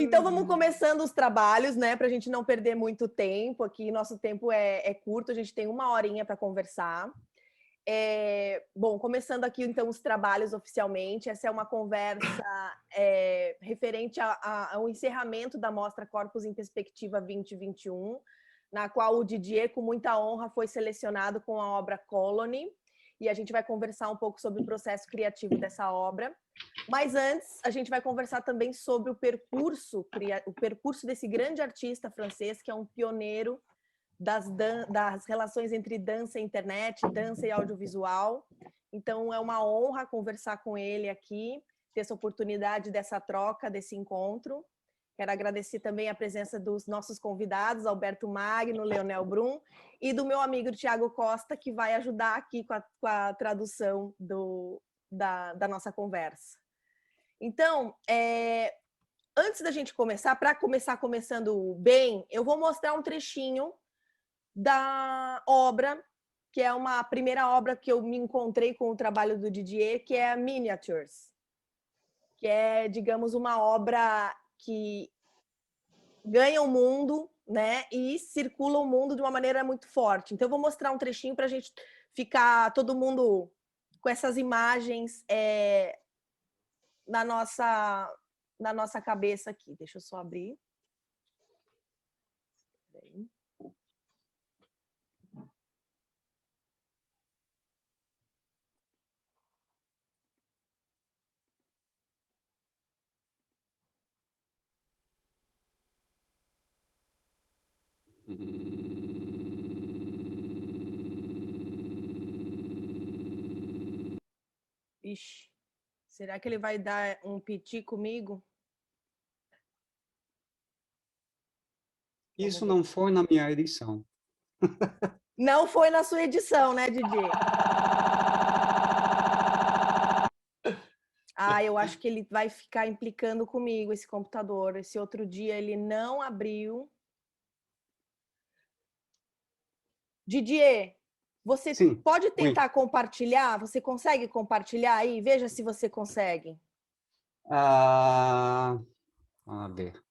Então, vamos começando os trabalhos, né? Para a gente não perder muito tempo aqui. Nosso tempo é curto, a gente tem 1 horinha para conversar. Bom, começando aqui, então, os trabalhos oficialmente. Essa é uma conversa referente ao encerramento da Mostra Corpos em Perspectiva 2021, na qual o Didier, com muita honra, foi selecionado com a obra Colony. E a gente vai conversar um pouco sobre o processo criativo dessa obra. Mas antes, a gente vai conversar também sobre o percurso desse grande artista francês, que é um pioneiro das relações entre dança e internet, dança e audiovisual. Então, é uma honra conversar com ele aqui, ter essa oportunidade dessa troca, desse encontro. Quero agradecer também a presença dos nossos convidados, Alberto Magno, Leonel Brum, e do meu amigo Tiago Costa, que vai ajudar aqui com a tradução da nossa conversa. Então, antes da gente começar, para começar começando bem, eu vou mostrar um trechinho da obra, que é uma primeira obra que eu me encontrei com o trabalho do Didier, que é a Miniatures, que é, digamos, uma obra que ganha o mundo, né, e circula o mundo de uma maneira muito forte. Então, eu vou mostrar um trechinho para a gente ficar todo mundo com essas imagens na nossa cabeça aqui. Deixa eu só abrir. Bem. Ixi, será que ele vai dar um piti comigo? Isso não foi na minha edição. Não foi na sua edição, né, Didi? Eu acho que ele vai ficar implicando comigo, esse computador. Esse outro dia ele não abriu. Didier, você Sim, pode oui. tentar compartilhar? Você consegue compartilhar aí? Veja se você consegue. A ver.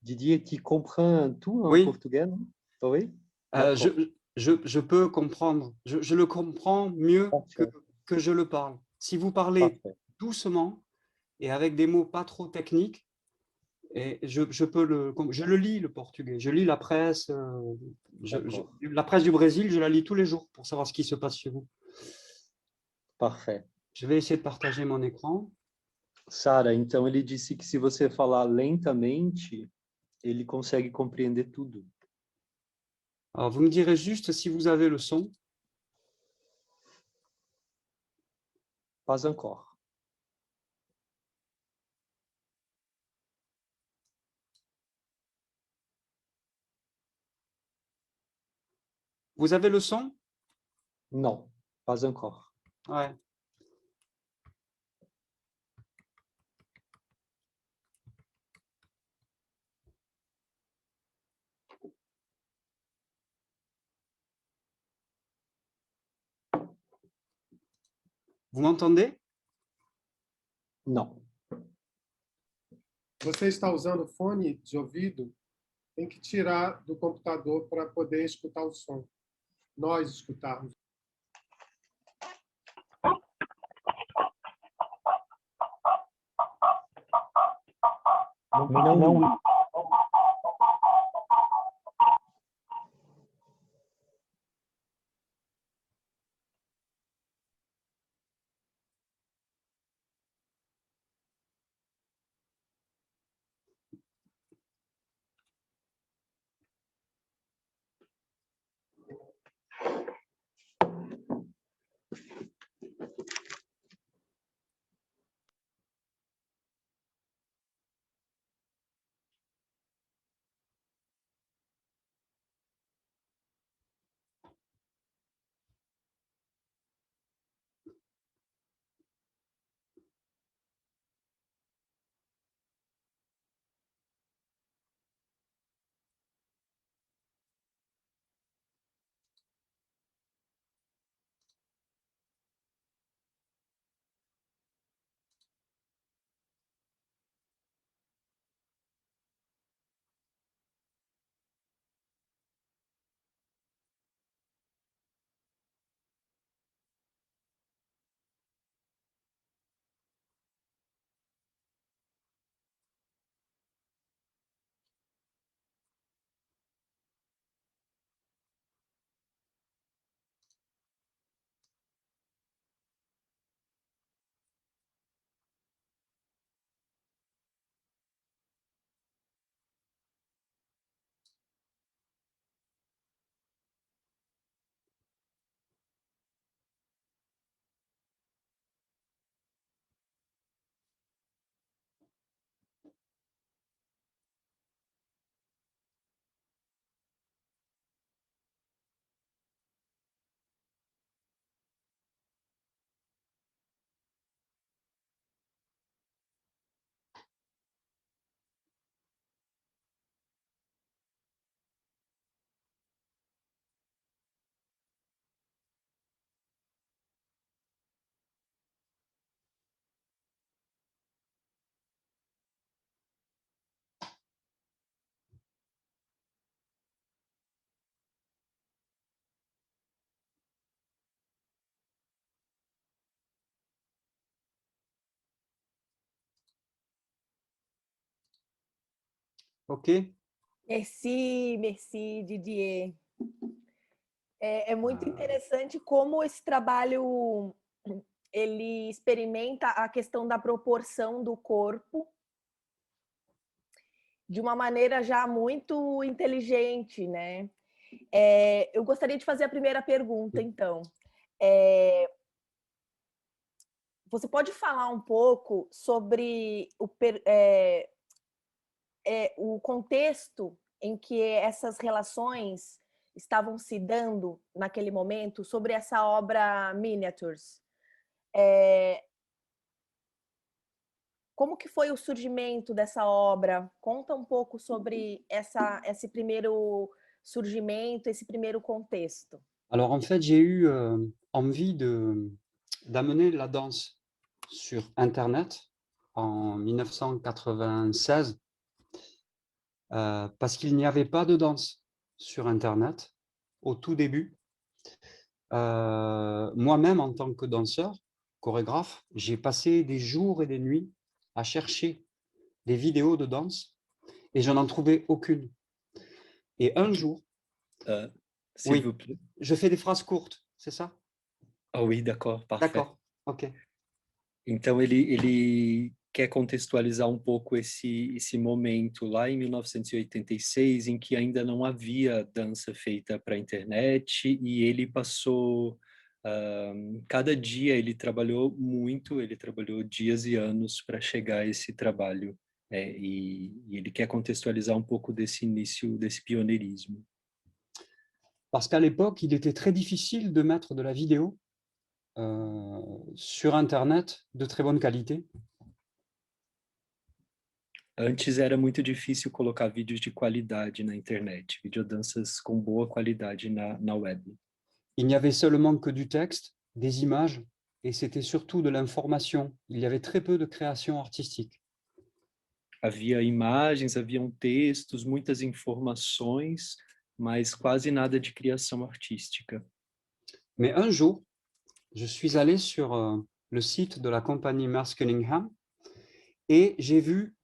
Didier, tu comprends tout en Oui. portugais, non? Oui. Je peux comprendre. Je le comprends mieux que je le parle. Si vous parlez doucement et avec des mots pas trop techniques, et je le lis le portugais. Je lis la presse. La presse du Brésil, je la lis tous les jours pour savoir ce qui se passe chez vous. Parfait. Je vais essayer de partager mon écran. Sara, então ele disse que se você falar lentamente, ele consegue compreender tudo. Alors, vous me direz juste si vous avez le son. Pas encore. Vous avez le son? Non, pas encore. Ouais. Vous m'entendez? Não. Você está usando fone de ouvido? Tem que tirar do computador para poder escutar o som. Nós escutarmos. Não. OK? Merci, merci, Didier. É muito Ah. interessante como esse trabalho ele experimenta a questão da proporção do corpo de uma maneira já muito inteligente, né? Eu gostaria de fazer a primeira pergunta, então. Você pode falar um pouco sobre o contexto em que essas relações estavam se dando naquele momento, sobre essa obra Miniatures? Como que foi o surgimento dessa obra? Conta um pouco sobre esse primeiro surgimento, esse primeiro contexto. Alors en fait, j'ai eu, envie d'amener la danse sur internet en 1996, parce qu'il n'y avait pas de danse sur internet au tout début. Moi-même en tant que danseur, chorégraphe, j'ai passé des jours et des nuits à chercher des vidéos de danse et je n'en trouvais aucune. Et un jour S'il oui, vous plaît. je fais des phrases courtes, c'est ça? Ah oui, d'accord, parfait. D'accord, OK. Então ele quer contextualizar um pouco esse momento lá em 1986, em que ainda não havia dança feita para a internet, e ele passou, cada dia ele trabalhou muito, ele trabalhou dias e anos para chegar a esse trabalho. E ele quer contextualizar um pouco desse início, desse pioneirismo. Parce qu'à l'époque, il était très difficile de mettre de la vidéo sur internet de très bonne qualité. Antes era muito difícil colocar vídeos de qualidade na internet, videodanças com boa qualidade na web. Il n'y avait seulement que du texte, des images, et c'était surtout de l'information. Il y avait très peu de création artistique. Havia imagens, haviam textos, muitas informações, mas quase nada de criação artística. Mais un jour, je suis allé sur le site de la compagnie Merce Cunningham et j'ai vu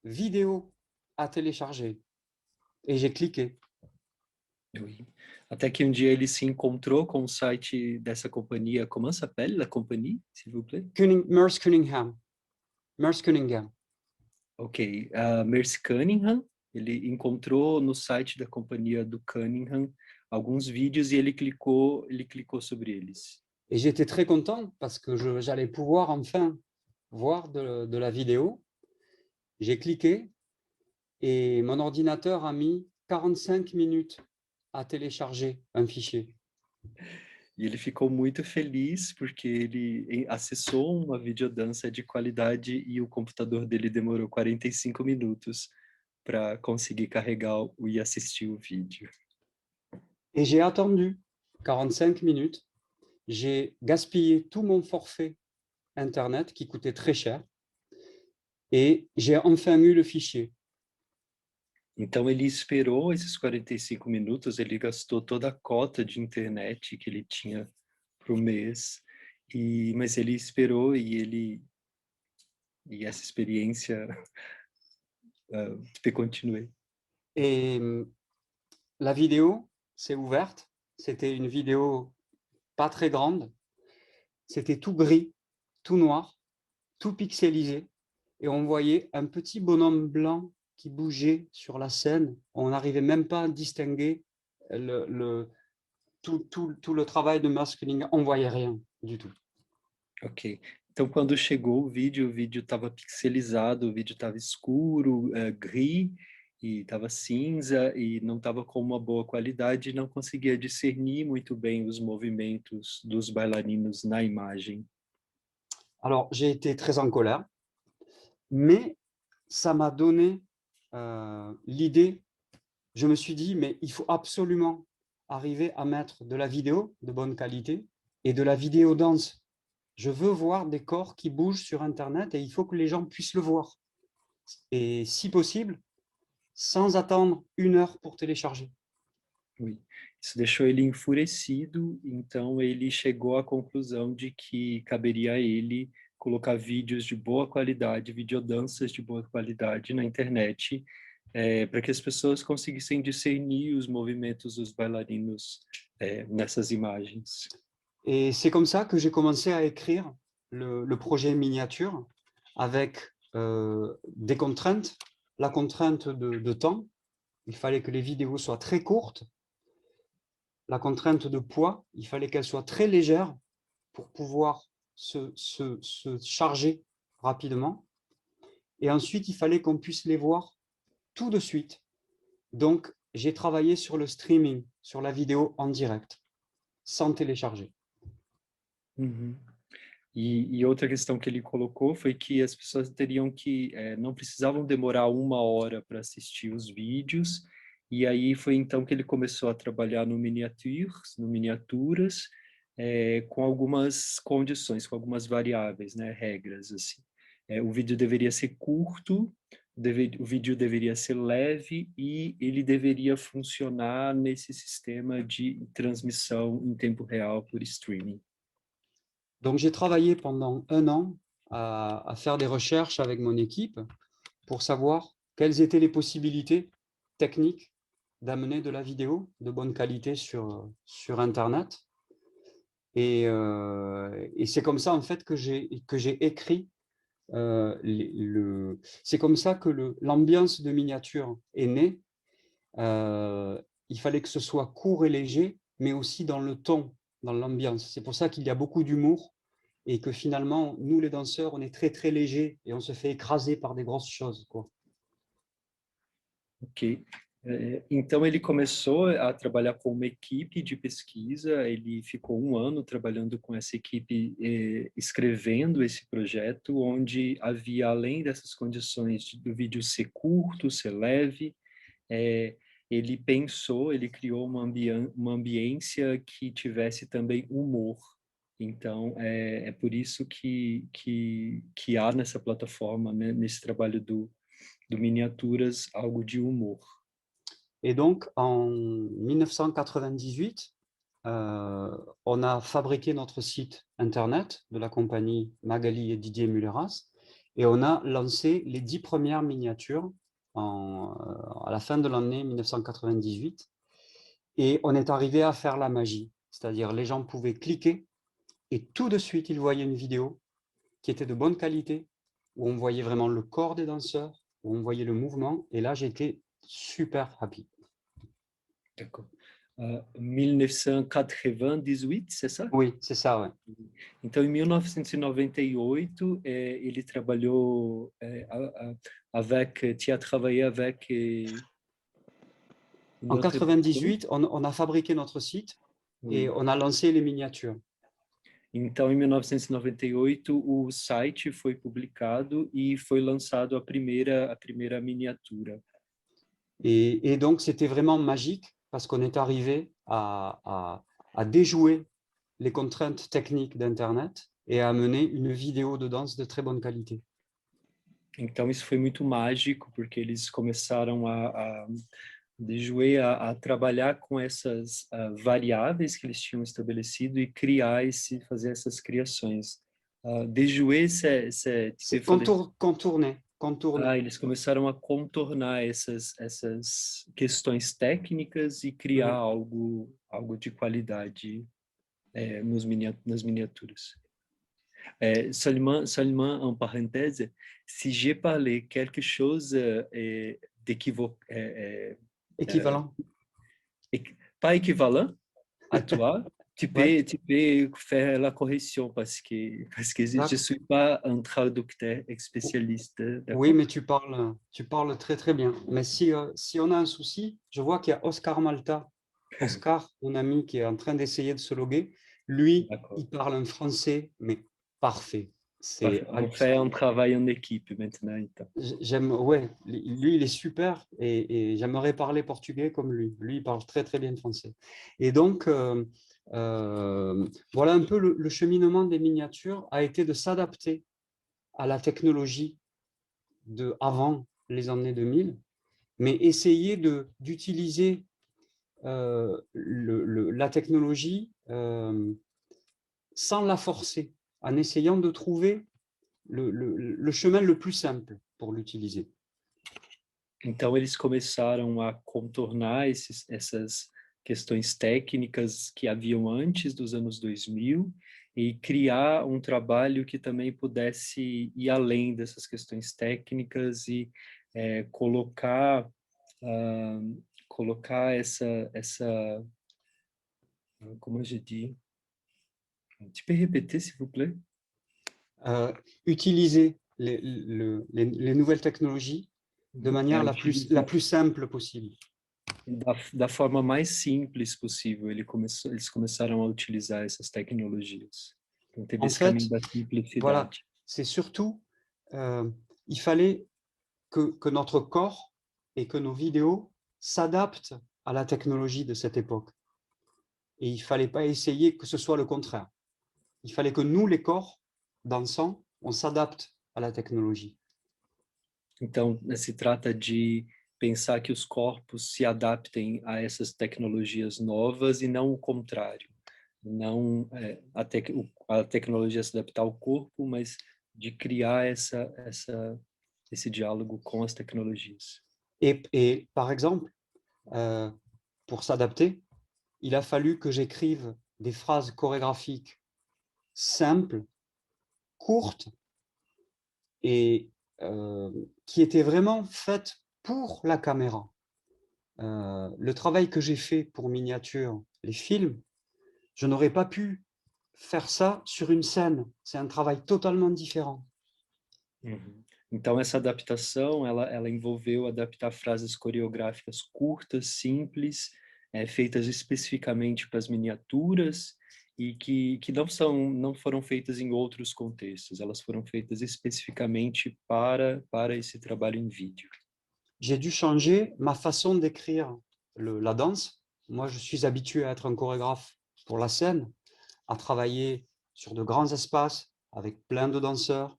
vidéo à télécharger et j'ai cliqué. Oui. Até que um dia ele se encontrou com o site dessa companhia. Comment s'appelle la compagnie, s'il vous plaît? Merce Cunningham. Merce Cunningham. Ok, Merce Cunningham. Ele encontrou no site da companhia do Cunningham alguns vídeos e ele clicou sobre eles. Et j'étais très content parce que j'allais pouvoir enfin voir de la vidéo. J'ai cliqué et mon ordinateur a mis 45 minutes à télécharger un fichier. E ele ficou muito feliz porque ele acessou uma videodança de qualidade e o computador dele demorou 45 minutos para conseguir carregar e assistir o vídeo. Et j'ai attendu 45 minutes. J'ai gaspillé tout mon forfait Internet qui coûtait très cher et j'ai enfin eu le fichier. Então ele esperou esses 45 minutos, ele gastou toda a cota de internet que ele tinha para o mês, mas ele esperou e essa experiência continuer. Et la vidéo s'est ouverte. C'était une vidéo pas très grande. C'était tout gris, tout noir, tout pixelisé. Et on voyait un petit bonhomme blanc qui bougeait sur la scène. On n'arrivait même pas à distinguer tout le travail de Merce Cunningham. On ne voyait rien du tout. Ok. Então, quando chegou o vídeo estava pixelizado, o vídeo estava escuro, gris, e estava cinza, e não estava com uma boa qualidade, não conseguia discernir muito bem os movimentos dos bailarinos na imagem. Alors, j'ai été très en colère, mais ça m'a donné l'idée. Je me suis dit, mais il faut absolument arriver à mettre de la vidéo de bonne qualité et de la vidéo danse. Je veux voir des corps qui bougent sur Internet et il faut que les gens puissent le voir. Et si possible, sans attendre 1 heure pour télécharger. Oui. Isso deixou ele enfurecido, então ele chegou à conclusão de que caberia a ele colocar vídeos de boa qualidade, videodanças de boa qualidade na internet, para que as pessoas conseguissem discernir os movimentos dos bailarinos nessas imagens. Et c'est comme ça que j'ai commencé à écrire le projet miniature avec des contraintes. La contrainte de temps, il fallait que les vidéos soient très courtes. La contrainte de poids, il fallait qu'elles soient très légères pour pouvoir se charger rapidement. Et ensuite, il fallait qu'on puisse les voir tout de suite. Donc, j'ai travaillé sur le streaming, sur la vidéo en direct, sans télécharger. Uhum. E outra questão que ele colocou foi que as pessoas teriam que, não precisavam demorar 1 hora para assistir os vídeos, e aí foi então que ele começou a trabalhar no miniaturas, com algumas condições, com algumas variáveis, né, regras, assim. O vídeo deveria ser curto, o vídeo deveria ser leve e ele deveria funcionar nesse sistema de transmissão em tempo real por streaming. Donc, j'ai travaillé pendant 1 an à faire des recherches avec mon équipe pour savoir quelles étaient les possibilités techniques d'amener de la vidéo de bonne qualité sur Internet. Et c'est comme ça, en fait, que j'ai écrit. C'est comme ça que l'ambiance de miniature est née. Il fallait que ce soit court et léger, mais aussi dans le ton, dans l'ambiance. C'est pour ça qu'il y a beaucoup d'humour et que finalement, nous les danseurs, on est très très légers et on se fait écraser par des grosses choses, quoi. Ok. Então ele começou a trabalhar com uma equipe de pesquisa, ele ficou 1 ano trabalhando com essa equipe, escrevendo esse projeto, onde havia, além dessas condições do vídeo ser curto, ser leve, ele criou uma ambiência que tivesse também humor. Então, é por isso que há nessa plataforma, né, nesse trabalho do Miniaturas, algo de humor. Et donc, en 1998, on a fabriqué notre site Internet de la compagnie Magali et Didier Mulleras et on a lancé les 10 premières miniatures à la fin de l'année 1998. Et on est arrivé à faire la magie, c'est-à-dire les gens pouvaient cliquer et tout de suite, ils voyaient une vidéo qui était de bonne qualité, où on voyait vraiment le corps des danseurs, où on voyait le mouvement, et là, j'étais super happy. D'accord. 1998, c'est ça? Oui, c'est ça, ouais. Então, em 1998, ele trabalhou tu as travaillé avec... En 98, on a fabriqué notre site et on a lancé les miniatures. Então, em 1998, o site foi publicado e foi lançado a primeira miniatura. Et donc, c'était vraiment magique parce qu'on est arrivé à déjouer les contraintes techniques d'Internet et à amener une vidéo de danse de très bonne qualité. Então, isso foi muito mágico, porque eles começaram a trabalhar com essas variáveis que eles tinham estabelecido e fazer essas criações. Déjouer, c'est contourner. Eles começaram a contornar essas questões técnicas e criar algo de qualidade nas miniaturas. Seulement en parenthèse, si j'ai parlé quelque chose équivalent. Pas équivalent à toi, tu peux faire la correction parce que je suis pas un traducteur spécialiste. Oui, mais tu parles très très bien. Mais si on a un souci, je vois qu'il y a Oscar Malta. Oscar, mon ami qui est en train d'essayer de se loguer, lui, il parle un français, mais parfait. On fait un travail en équipe maintenant. Ouais, lui, il est super et j'aimerais parler portugais comme lui. Lui, il parle très, très bien français. Et donc, voilà un peu le cheminement des miniatures a été de s'adapter à la technologie avant les années 2000, mais essayer d'utiliser la technologie sans la forcer, en essayant de trouver le chemin le plus simple pour l'utiliser. Então, eles começaram a contornar essas questões técnicas que haviam antes dos anos 2000 e criar um trabalho que também pudesse ir além dessas questões técnicas e colocar essa comment je dis, tu peux répéter s'il vous plaît? Utiliser les nouvelles technologies de manière la plus simple possible. Da forma mais simples possível, eles começaram a utilizar essas tecnologias. Então, teve En esse fait, caminho da voilà, simplicidade. c'est surtout, il fallait que notre corps et que nos vidéos s'adaptent à la technologie de cette époque. Et il ne fallait pas essayer que ce soit le contraire. Il fallait que nous, les corps, dansants, on s'adapte à la technologie. Então, se trata de pensar que os corpos se adaptem a essas tecnologias novas e não o contrário. Não a tecnologia se adaptar ao corpo, mas de criar esse diálogo com as tecnologias. Et par exemple, pour s'adapter, il a fallu que j'écrive des phrases chorégraphiques simples, courtes, et qui étaient vraiment faites pour la caméra. Le travail que j'ai fait pour miniature, les films, je n'aurais pas pu faire ça sur une scène. C'est un travail totalement différent. Uhum. Então, essa adaptação, ela envolveu adaptar frases coreográficas curtas, simples, feitas especificamente para as miniaturas e que não foram feitas em outros contextos, elas foram feitas especificamente para esse trabalho em vídeo. J'ai dû changer ma façon d'écrire la danse. Moi, je suis habitué à être un chorégraphe pour la scène, à travailler sur de grands espaces avec plein de danseurs.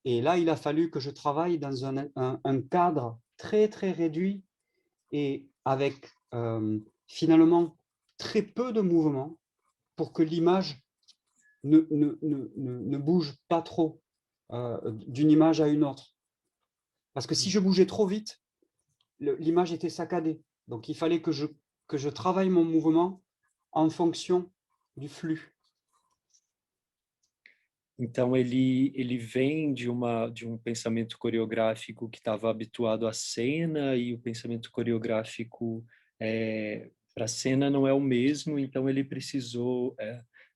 Et là, il a fallu que je travaille dans un cadre très, très réduit et avec finalement très peu de mouvements pour que l'image ne bouge pas trop d'une image à une autre. Parce que si je bougeais trop vite, l'image était saccadée. Donc, il fallait que je travaille mon mouvement en fonction du flux. Então, ele vem de um pensamento coreográfico que estava habituado à cena, e o pensamento coreográfico para a cena não é o mesmo, então ele precisou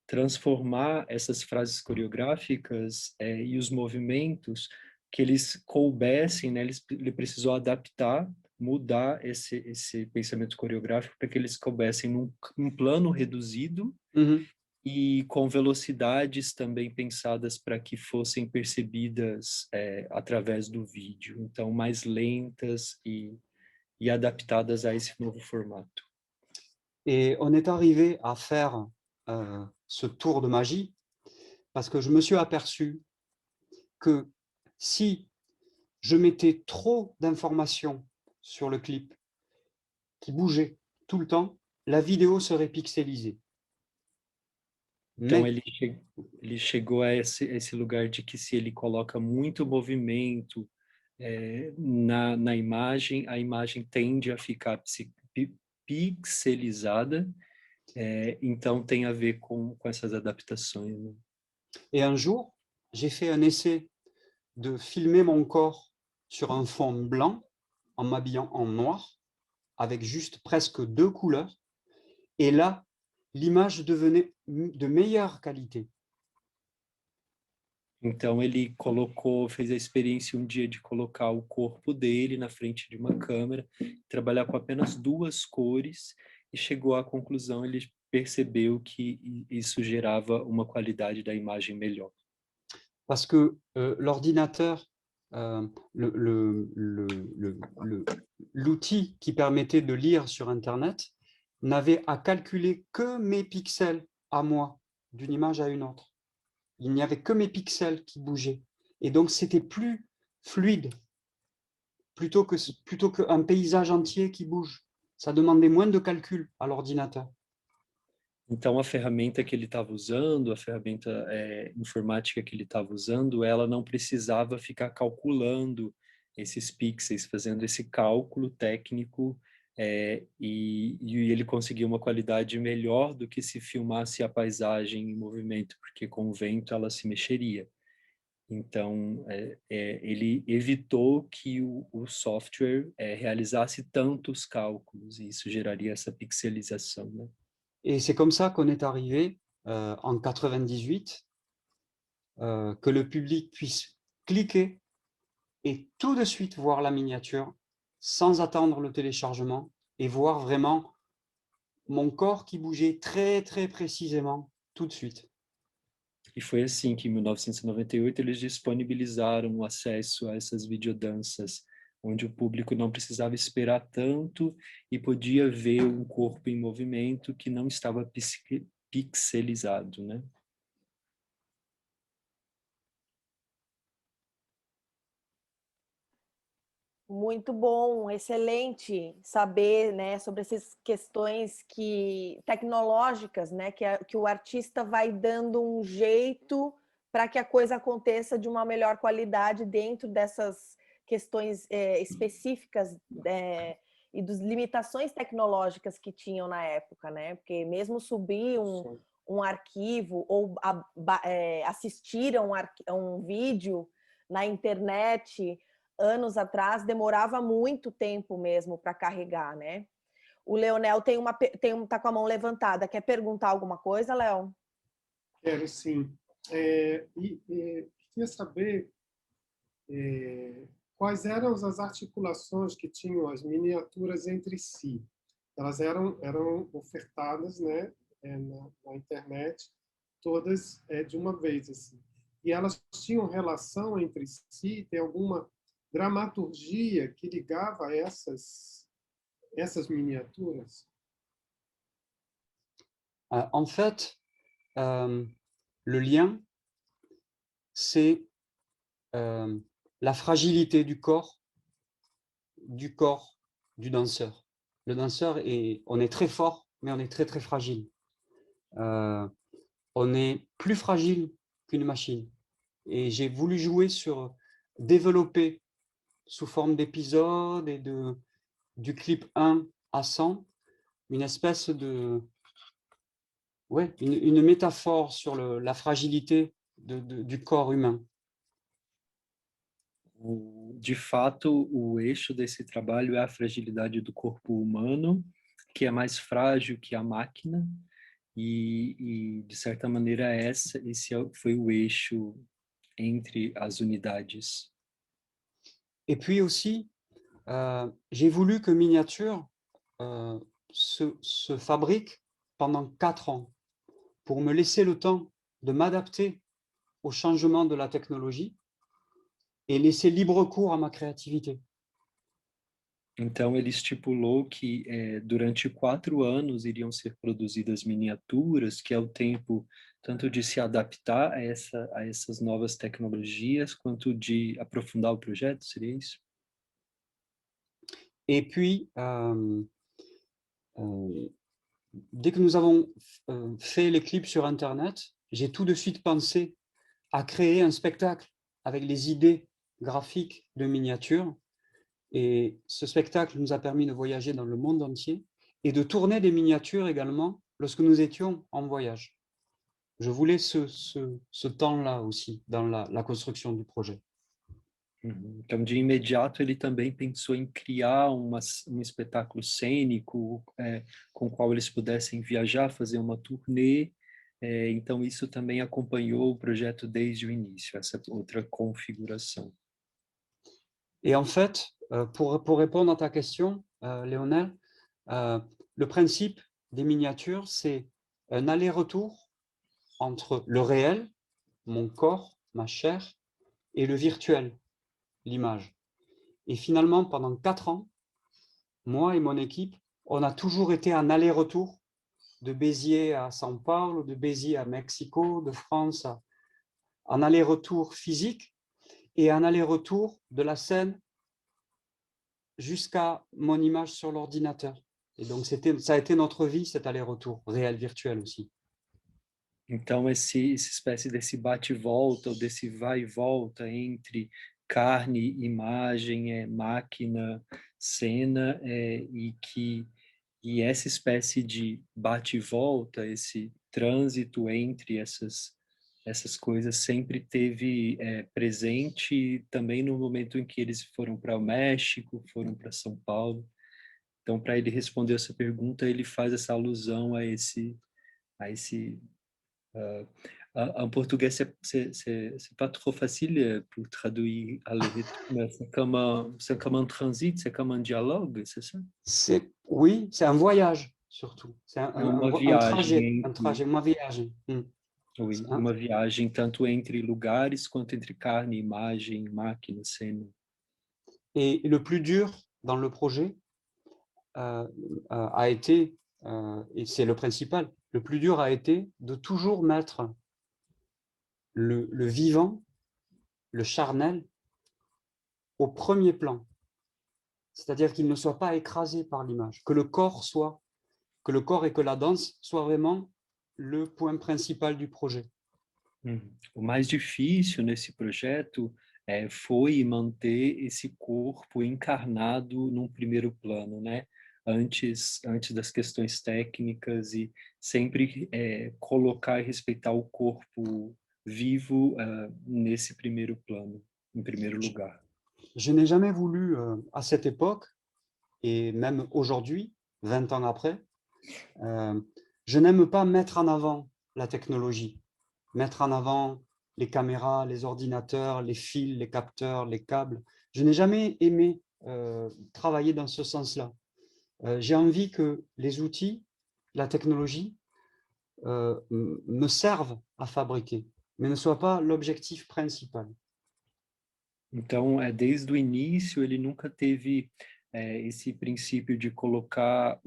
transformar essas frases coreográficas e os movimentos que eles coubessem, né? Ele precisou adaptar, mudar esse pensamento coreográfico para que eles coubessem num plano reduzido, Mhm. e com velocidades também pensadas para que fossem percebidas através do vídeo, então mais lentas e adaptadas a esse novo formato. Et on est arrivé à faire ce tour de magie parce que je me suis aperçu que si je mettais trop d'informations sur le clip qui bougeait tout le temps, la vidéo serait pixelisée. Então, Mais ele chegou a esse lugar de que se ele coloca muito movimento na imagem, a imagem tende a ficar pixelizada, então tem a ver com essas adaptações, né? Et un jour, j'ai fait un essai de filmer mon corps sur un fond blanc en m'habillant en noir avec juste presque 2 couleurs. Et là, l'image devenait de meilleure qualité. Então ele fez a experiência um dia de colocar o corpo dele na frente de uma câmera, trabalhar com apenas 2 cores, e chegou à conclusão, ele percebeu que isso gerava uma qualidade da imagem melhor. Parce que l'ordinateur, l'outil qui permettait de lire sur Internet n'avait à calculer que mes pixels à moi, d'une image à une autre. Il n'y avait que mes pixels qui bougeaient. Et donc, c'était plus fluide, plutôt qu'un paysage entier qui bouge. Ça demandait moins de calcul à l'ordinateur. Então, a ferramenta que ele estava usando, a ferramenta informática que ele estava usando, ela não precisava ficar calculando esses pixels, fazendo esse cálculo técnico, e ele conseguiu uma qualidade melhor do que se filmasse a paisagem em movimento, porque com o vento ela se mexeria. Então, ele evitou que o software realizasse tantos cálculos, e isso geraria essa pixelização, né? Et c'est comme ça qu'on est arrivé en 98, que le public puisse cliquer et tout de suite voir la miniature sans attendre le téléchargement et voir vraiment mon corps qui bougeait très, très précisément tout de suite. E foi assim que, em 1998, eles disponibilizaram o acesso a essas videodanças, onde o público não precisava esperar tanto e podia ver um corpo em movimento que não estava pixelizado, né? Muito bom, excelente saber, né, sobre essas questões tecnológicas, né, que o artista vai dando um jeito para que a coisa aconteça de uma melhor qualidade dentro dessas questões específicas e das limitações tecnológicas que tinham na época, né? Porque mesmo subir um arquivo ou assistir a um vídeo na internet anos atrás, demorava muito tempo mesmo para carregar, né? O Leonel tá com a mão levantada. Quer perguntar alguma coisa, Léo? Quero sim. Queria saber quais eram as articulações que tinham as miniaturas entre si. Elas eram ofertadas, né, na internet, todas de uma vez, assim. E elas tinham relação entre si? Tem alguma dramaturgia que ligava essas miniaturas? En fait, le lien, c'est la fragilité du corps du danseur. Le danseur, on est très fort, mais on est très, très fragile. On est plus fragile qu'une machine. Et j'ai voulu jouer sur développer sous forme d'épisodes et du clip 1 à 100, une espèce de... Ouais, une métaphore sur la fragilité du corps humain. De fato, o eixo desse trabalho é a fragilidade do corpo humano, que é mais frágil que a máquina, e de certa maneira, esse foi o eixo entre as unidades. Et puis aussi, j'ai voulu que Miniature se fabrique pendant 4 ans pour me laisser le temps de m'adapter au changement de la technologie et laisser libre cours à ma créativité. Então, ele estipulou que durante 4 anos iriam ser produzidas miniaturas, que é o tempo tanto de se adaptar a essas novas tecnologias, quanto de aprofundar o projeto, seria isso? Et puis, dès que nous avons fait les clips sur Internet, j'ai tout de suite pensé à créer un spectacle avec les idées graphiques de miniatures. Et ce spectacle nous a permis de voyager dans le monde entier et de tourner des miniatures également lorsque nous étions en voyage. Je voulais ce temps-là aussi dans la construction du projet. Então, de imediato, ele também pensou em criar um espetáculo cênico com o qual eles pudessem viajar, fazer uma turnê. Então, isso também acompanhou o projeto desde o início, essa outra configuração. Et en fait, pour répondre à ta question, Léonel, le principe des miniatures, c'est un aller-retour entre le réel, mon corps, ma chair, et le virtuel, l'image. Et finalement, pendant 4 ans, moi et mon équipe, on a toujours été en aller-retour de Béziers à São Paulo, de Béziers à Mexico, de France en aller-retour physique et en aller-retour de la scène jusqu'à mon image sur l'ordinateur. Et donc, ça a été notre vie, cet aller-retour, réel, virtuel aussi. Então, essa espécie desse bate-volta, ou desse vai e volta entre carne, imagem, máquina, cena, e essa espécie de bate e volta, esse trânsito entre essas coisas sempre teve presente também no momento em que eles foram para o México, foram para São Paulo. Então, para ele responder essa pergunta, ele faz essa alusão a esse en portugais, c'est pas trop facile pour traduire à rythme. C'est comme un transit, c'est comme un dialogue, c'est ça? Oui, c'est un voyage, surtout. C'est un trajet, uma viagem. Oui, uma viagem tanto entre lugares quanto entre carne, imagem, máquina, cena. Et le plus dur dans le projet a été, et c'est le principal, le plus dur a été de toujours mettre le vivant, le charnel, au premier plan. C'est-à-dire qu'il ne soit pas écrasé par l'image, que le corps et que la danse soient vraiment le point principal du projet. O mais difícil nesse projeto foi manter esse corpo encarnado num primeiro plano, né? Antes das questões técnicas e sempre colocar e respeitar o corpo vivo nesse primeiro plano, em primeiro lugar. Je n'ai jamais voulu, à cette époque, et même aujourd'hui, 20 ans après, je n'aime pas mettre en avant la technologie, mettre en avant les caméras, les ordinateurs, les fils, les capteurs, les câbles. Je n'ai jamais aimé travailler dans ce sens-là. J'ai envie que les outils, la technologie, me servent à fabriquer, mais ne soient pas l'objectif principal. Então, desde o início, ele nunca teve esse princípio de colocar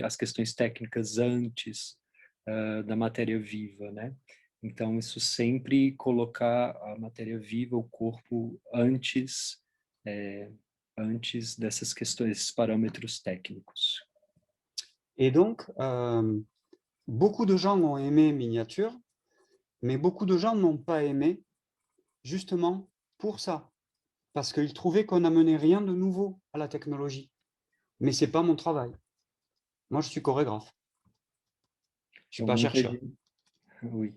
as questões técnicas antes da matéria viva, né? Então, isso sempre colocar a matéria viva, o corpo, antes dessas questões, esses parâmetros técnicos. Et donc, beaucoup de gens ont aimé Miniature, mais beaucoup de gens n'ont pas aimé justement pour ça, parce qu'ils trouvaient qu'on n'amenait rien de nouveau à la technologie. Mais ce n'est pas mon travail. Moi, je suis chorégraphe. Je ne suis pas chercheur. Oui.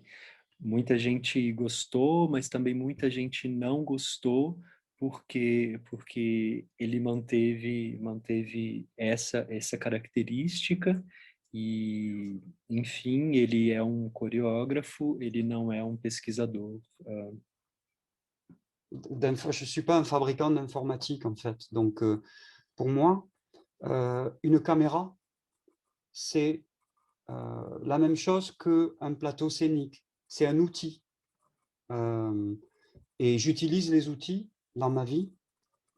Muita gente gostou, mas também muita gente não gostou, porque ele manteve essa característica e, enfim, ele é um coreógrafo, ele não é um pesquisador. Je ne suis pas un fabricant d'informatique, en fait. Donc, pour moi, une caméra, c'est la même chose qu'un plateau scénique. C'est un outil. Et j'utilise les outils dans ma vie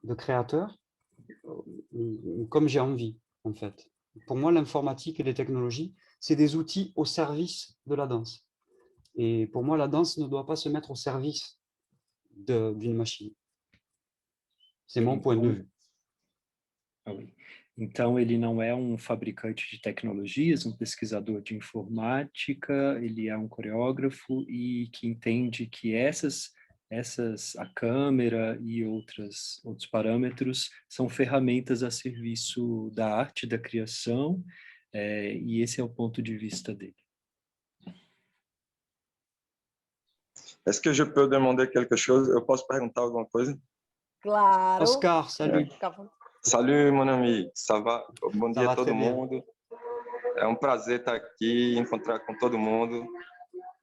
de créateur comme j'ai envie, en fait. Pour moi, l'informatique et les technologies, c'est des outils au service de la danse. Et pour moi, la danse ne doit pas se mettre au service d'une machine. C'est mon point de vue. Então, ele não é um fabricante de tecnologias, um pesquisador de informática, ele é um coreógrafo e que entende que a câmera e outros parâmetros são ferramentas a serviço da arte, da criação, e esse é o ponto de vista dele. Est-ce que je peux demander quelque chose? Eu posso perguntar alguma coisa? Claro. Oscar, salut. Salut, mon ami. Ça va? Bom dia a todo mundo. É um prazer estar aqui, encontrar com todo mundo.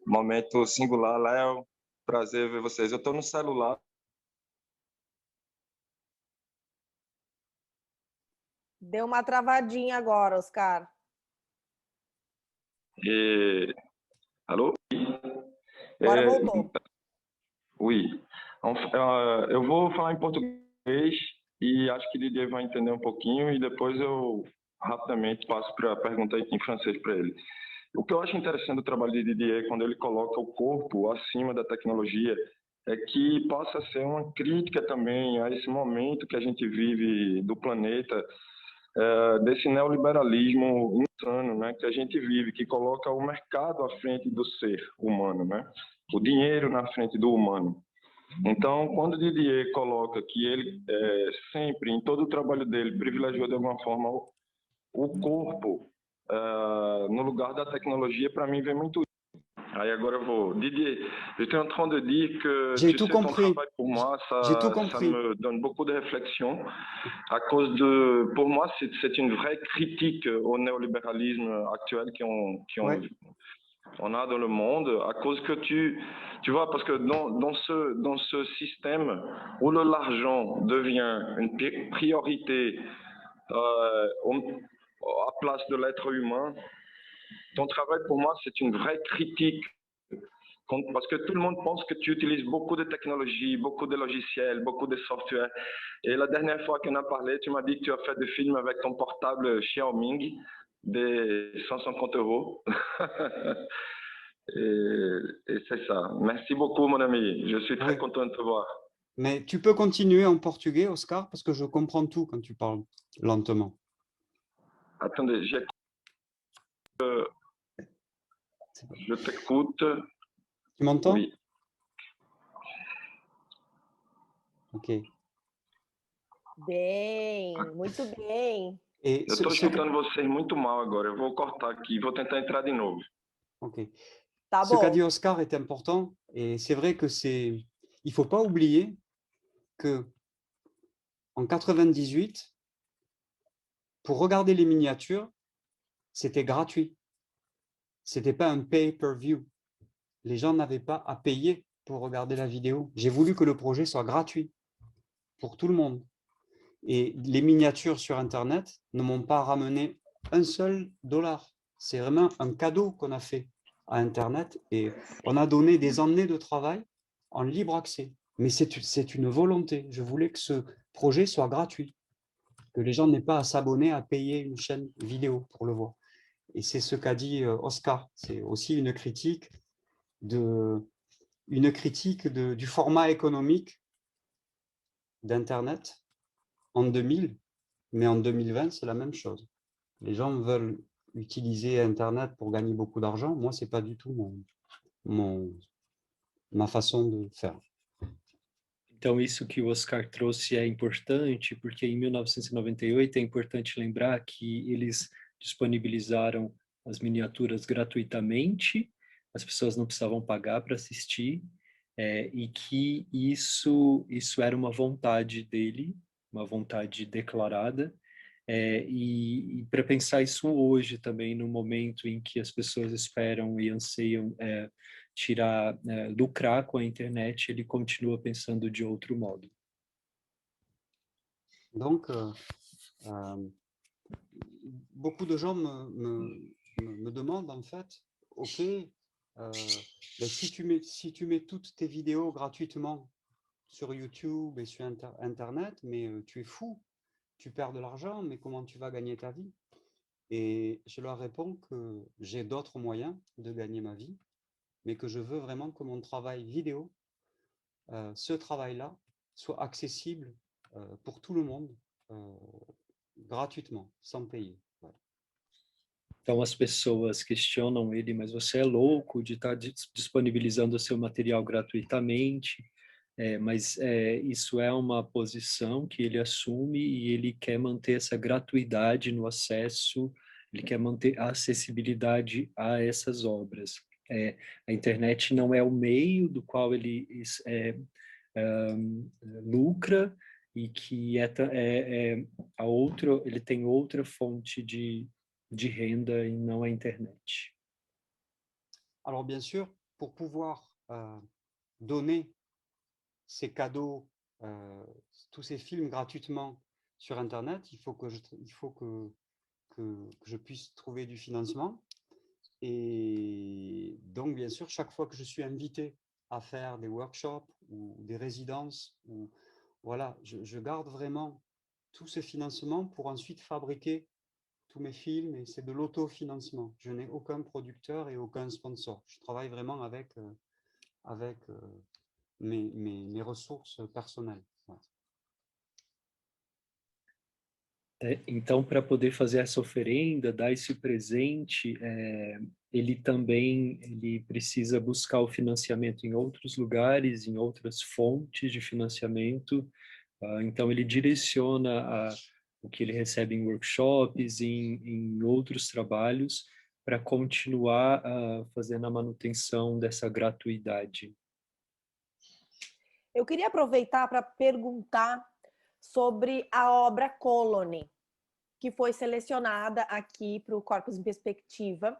Momento singular, Léo. Prazer ver vocês. Eu estou no celular. Deu uma travadinha agora, Oscar. Alô? Agora voltou. Oui. Eu vou falar em português e acho que Didier vai entender um pouquinho e depois eu rapidamente passo para a pergunta em francês para ele. O que eu acho interessante do trabalho de Didier, quando ele coloca o corpo acima da tecnologia, é que passa a ser uma crítica também a esse momento que a gente vive do planeta, desse neoliberalismo insano, né, que a gente vive, que coloca o mercado à frente do ser humano, né, o dinheiro na frente do humano. Então, quando o Didier coloca que ele sempre, em todo o trabalho dele, privilegiou de alguma forma o corpo no lugar da tecnologia, para mim vem muito. Aí agora eu vou. Didier, j'étais en train de dire que J'ai tu tout sais, ton compris. travail pour moi, J'ai tout ça compris. me donne beaucoup de réflexion à cause de, pour moi, c'est une vraie critique au néolibéralisme actuel Ouais. on a dans le monde, à cause que tu vois, parce que dans ce système où l'argent devient une priorité à place de l'être humain, ton travail pour moi c'est une vraie critique. Parce que tout le monde pense que tu utilises beaucoup de technologies, beaucoup de logiciels, beaucoup de software. Et la dernière fois qu'on a parlé, tu m'as dit que tu as fait des films avec ton portable Xiaomi, des 150 €. Et c'est ça. Merci beaucoup, mon ami. Je suis très Oui. content de te voir. Mais tu peux continuer en portugais, Oscar, parce que je comprends tout quand tu parles lentement. Attendez, je t'écoute. Tu m'entends? Oui. Ok. Bem, muito bem. Et Eu estou escutando vocês muito mal agora. Eu vou cortar aqui, vou tentar entrar de novo. Ok. Tá Ce qu'a bom. dit Oscar est important, et c'est vrai que il faut pas oublier que en 98, pour regarder les miniatures, c'était gratuit. C'était pas un pay-per-view. Les gens n'avaient pas à payer pour regarder la vidéo. J'ai voulu que le projet soit gratuit pour tout le monde. Et les miniatures sur Internet ne m'ont pas ramené un seul dollar. C'est vraiment un cadeau qu'on a fait à Internet et on a donné des années de travail en libre accès. Mais c'est une volonté. Je voulais que ce projet soit gratuit, que les gens n'aient pas à s'abonner, à payer une chaîne vidéo pour le voir. Et c'est ce qu'a dit Oscar. C'est aussi une critique du format économique d'Internet en 2000, mais en 2020, c'est la même chose. Les gens veulent utiliser Internet pour gagner beaucoup d'argent. Moi, ce n'est pas du tout ma façon de faire. Então, isso que o Oscar trouxe é importante, porque em 1998 é importante lembrar que eles disponibilizaram as miniaturas gratuitamente, as pessoas não precisavam pagar para assistir, e que isso era uma vontade dele, uma vontade declarada, e para pensar isso hoje também, no momento em que as pessoas esperam e anseiam lucrar com a internet, ele continua pensando de outro modo. Donc, beaucoup de gens me demandent en fait, ok, ben si tu mets toutes tes vidéos gratuitement sur YouTube et sur Internet, mais tu es fou, tu perds de l'argent, mais comment tu vas gagner ta vie? Et je leur réponds que j'ai d'autres moyens de gagner ma vie, mais que je veux vraiment que mon travail vidéo, ce travail-là, soit accessible pour tout le monde, gratuitement, sans payer. Voilà. Então as pessoas questionam ele, mas você é louco de estar disponibilizando o seu material gratuitamente, mas isso é uma posição que ele assume e ele quer manter essa gratuidade no acesso, ele quer manter a acessibilidade a essas obras. A internet não é o meio do qual ele lucra e que ele tem outra fonte de renda e não a internet. Alors bien sûr, pour pouvoir donner ces cadeaux, tous ces films gratuitement sur Internet, il faut que je puisse trouver du financement. Et donc, bien sûr, chaque fois que je suis invité à faire des workshops ou des résidences, voilà, je garde vraiment tout ce financement pour ensuite fabriquer tous mes films, et c'est de l'autofinancement. Je n'ai aucun producteur et aucun sponsor. Je travaille vraiment avec mes ressources personnelles. Voilà. Então, para poder fazer essa oferenda, dar esse presente, ele precisa buscar o financiamento em outros lugares, em outras fontes de financiamento. Então, ele direciona o que ele recebe em workshops, em outros trabalhos, para continuar fazendo a manutenção dessa gratuidade. Eu queria aproveitar para perguntar sobre a obra Colony, que foi selecionada aqui para o Corpus em Perspectiva.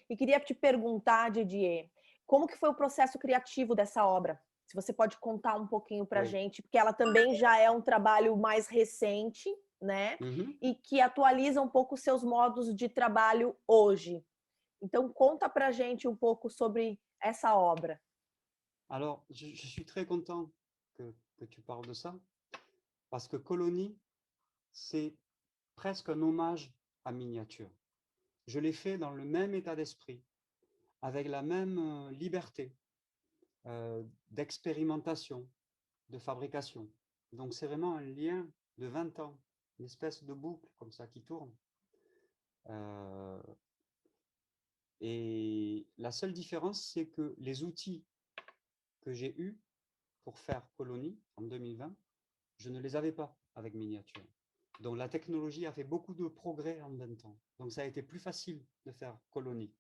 E queria te perguntar, Didier, como que foi o processo criativo dessa obra? Se você pode contar um pouquinho para a gente, porque ela também já é um trabalho mais recente, né? E que atualiza um pouco os seus modos de trabalho hoje. Então, conta para a gente um pouco sobre essa obra. Alors, je suis très content que tu parles de ça, parce que Colony, c'est presque un hommage à miniature. Je l'ai fait dans le même état d'esprit, avec la même liberté d'expérimentation, de fabrication. Donc c'est vraiment un lien de 20 ans, une espèce de boucle comme ça qui tourne. Et la seule différence, c'est que les outils que j'ai eus pour faire Colony en 2020, je ne les avais pas avec miniature. Donc la technologie a fait beaucoup de progrès en 20 ans. Donc ça a été plus facile de faire Colony.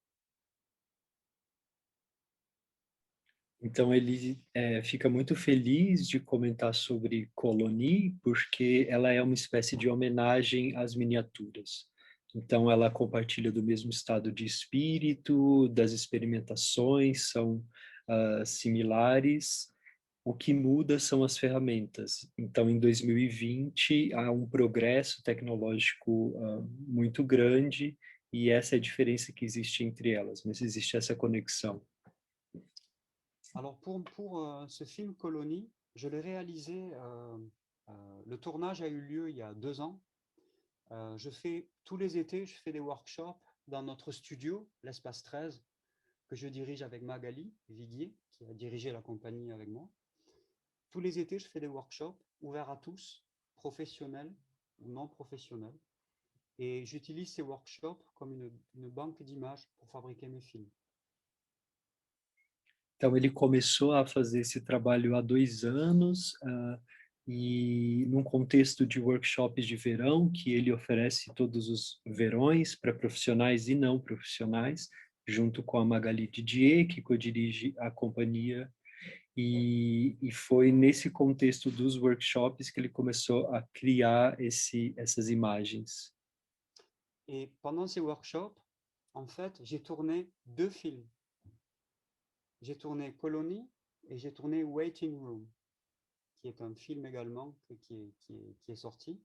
Então, ele fica muito feliz de comentar sobre Colony, porque ela é uma espécie de homenagem às miniaturas. Então, ela compartilha do mesmo estado de espírito, das experimentações são similares. O que muda são as ferramentas. Então, em 2020, há um progresso tecnológico muito grande, e essa é a diferença que existe entre elas, mas existe essa conexão. Alors pour ce film Colony, je l'ai réalisé, le tournage a eu lieu il y a 2 ans. Je fais tous les étés, je fais des workshops dans notre studio, l'Espace 13, que je dirige avec Magali Viguier, qui a dirigé la compagnie avec moi. Tous les étés, je fais des workshops ouverts à tous, professionnels ou non professionnels. Et j'utilise ces workshops comme une banque d'images pour fabriquer mes films. Então, ele começou a fazer esse trabalho há 2 anos, e num contexto de workshops de verão, que ele oferece todos os verões para profissionais e não profissionais, junto com a Magali Didier, que codirige a companhia, e foi nesse contexto dos workshops que ele começou a criar essas imagens. Et pendant ces workshops, en fait, j'ai tourné 2 films. J'ai tourné Colony et j'ai tourné Waiting Room, qui est un film également qui est sorti.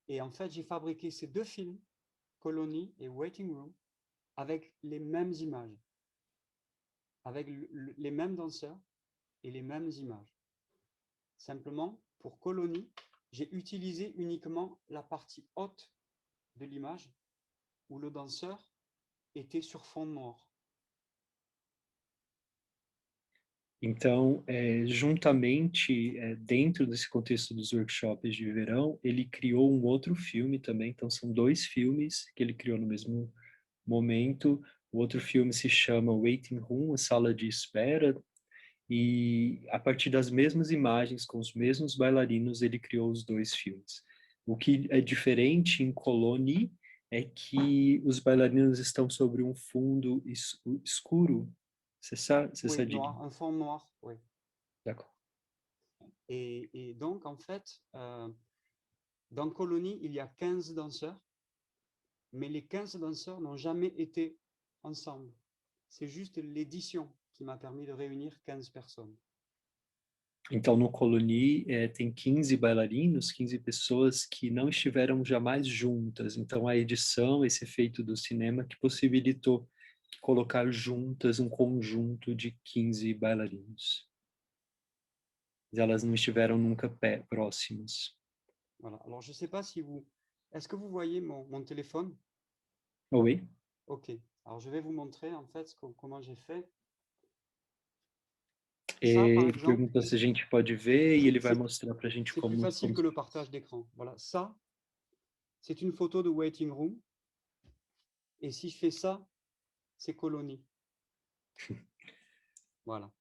Et en fait, j'ai fabriqué ces 2 films, Colony et Waiting Room, avec les mêmes images, avec les mêmes danseurs et les mêmes images. Simplement, pour Colony, j'ai utilisé uniquement la partie haute de l'image où le danseur était sur fond noir. Então, juntamente, dentro desse contexto dos workshops de verão, ele criou um outro filme também. Então, são 2 filmes que ele criou no mesmo momento. O outro filme se chama Waiting Room, a sala de espera, e a partir das mesmas imagens, com os mesmos bailarinos, ele criou os 2 filmes. O que é diferente em Colony é que os bailarinos estão sobre um fundo escuro. C'est ça Oui, dit. noir, un fond noir, oui. D'accord. Et donc, en fait, dans Colony, il y a 15 danseurs, mais les 15 danseurs n'ont jamais été ensemble. C'est juste l'édition qui m'a permis de réunir 15 personnes. Então, no Colony, tem 15 bailarinos, 15 pessoas que não estiveram jamais juntas. Então, a edição, esse efeito do cinema que possibilitou colocar juntas um conjunto de 15 bailarinos. Elas não estiveram nunca próximas. Voilà. Alors, je ne sais pas si vous... Est-ce que vous voyez mon téléphone? Oui. Ok. Alors, je vais vous montrer, en fait, comment j'ai fait. Ele pergunta se a gente pode ver e ele vai mostrar para a gente como... C'est plus facile que le partage d'écran. Voilà, ça, c'est une photo de Waiting Room. Et si je fais ça, c'est colonie. Voilà.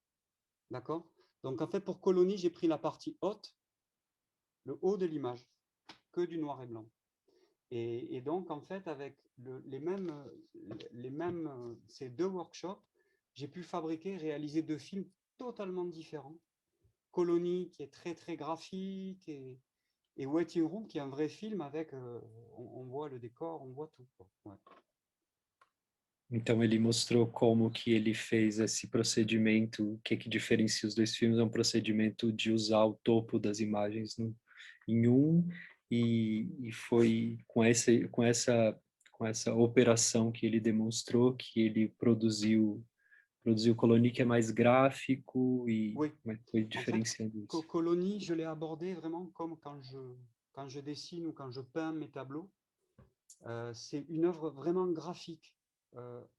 D'accord? Donc, en fait, pour colonie, j'ai pris la partie haute, le haut de l'image, que du noir et blanc. Et donc, en fait, avec ces 2 workshops, j'ai pu fabriquer, réaliser 2 films totalement différents. Colonie, qui est très, très graphique, et Waiting Room, qui est un vrai film avec, on voit le décor, on voit tout. Ouais. Então ele mostrou como que ele fez esse procedimento, o que diferencia os dois filmes, é um procedimento de usar o topo das imagens em um, e foi com essa operação que ele demonstrou que ele produziu Colonie, que é mais gráfico, e Oui. foi diferenciando isso. Colonie, je l'ai abordé vraiment comme quand je dessine ou quand je peins mes tableaux. C'est une œuvre vraiment graphique.